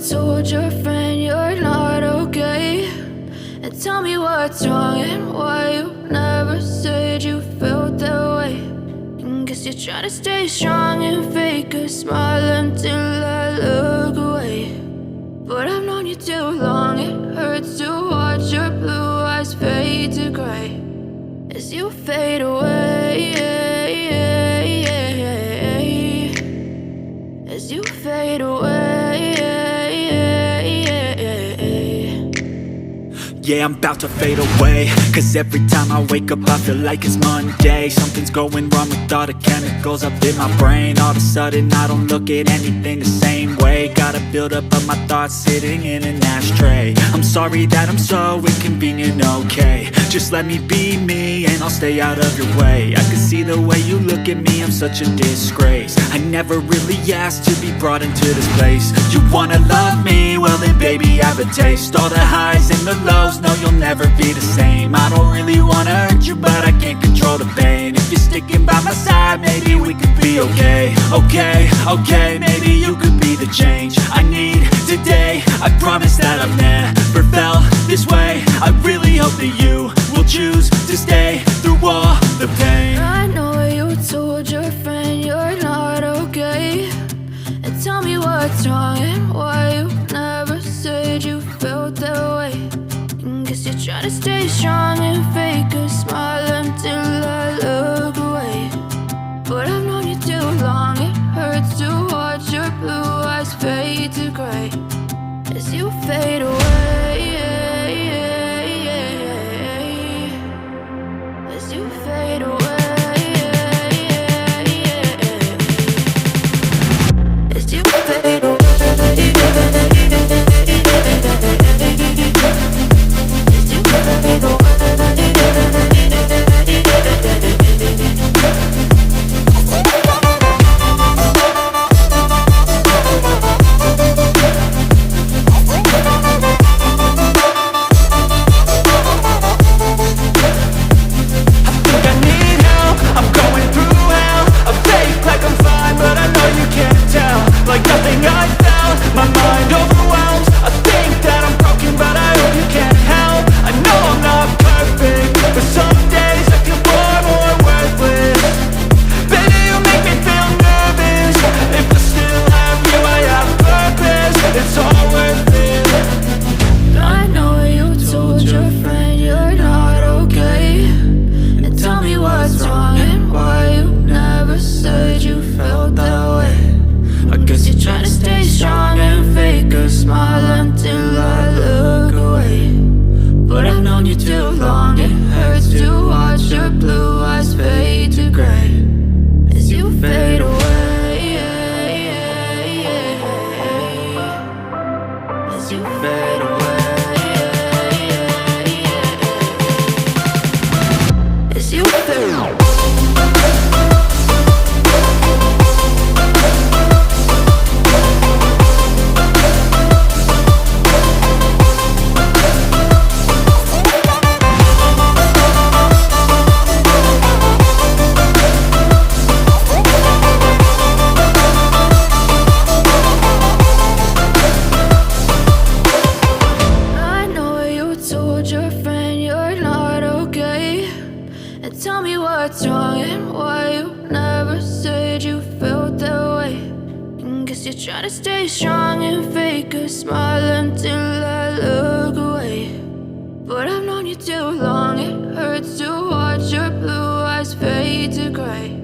told your friend you're not okay, and tell me what's wrong and why you never said you felt that way. And guess you're trying to stay strong and fake a smile until I look away. But I've known you too long, it hurts to watch your blue eyes fade to gray as you fade away, as you fade away. Yeah, I'm about to fade away, cause every time I wake up I feel like it's Monday. Something's going wrong with all the chemicals up in my brain. All of a sudden I don't look at anything the same way. Gotta build up of my thoughts sitting in an ashtray. I'm sorry that I'm so inconvenient, okay. Just let me be me and I'll stay out of your way. I can see the way you look at me, I'm such a disgrace. I never really asked to be brought into this place. You wanna love me? Well then baby I have a taste. All the highs and the lows, no you'll never be the same. I don't really wanna hurt you but I can't control the pain. If you're sticking by my side maybe we could be okay. Okay, maybe you could be the change I need today. I promise that I've never felt this way. I really hope that you will choose to stay through all the pain. I know you told your friend you're not okay, and tell me what's wrong and why you never said you felt that way. And guess you're trying to stay strong and fake a smile until I look away. But I've known you too long, it hurts to watch your blue eyes fade to gray as you fade away, as you fade away, as you fade away. Like nothing I felt, my mind overwhelmed. I think that I'm broken, but I hope you can't help. I know I'm not perfect, but some days I feel far more worthless. Baby, you make me feel nervous. If I still have you, I have purpose. It's all worth it. I know you told your friend you're not okay, and tell me what's wrong and why you never said you felt that way. I guess you're trying to stay strong and fake a smile until I look away. But I've known you too long, it hurts to watch your blue eyes fade to gray as you fade away, as you fade away, as you fade away. Your friend you're not okay, and tell me what's wrong and why you never said you felt that way. And guess you're trying to stay strong and fake a smile until I look away. But I've known you too long, it hurts to watch your blue eyes fade to gray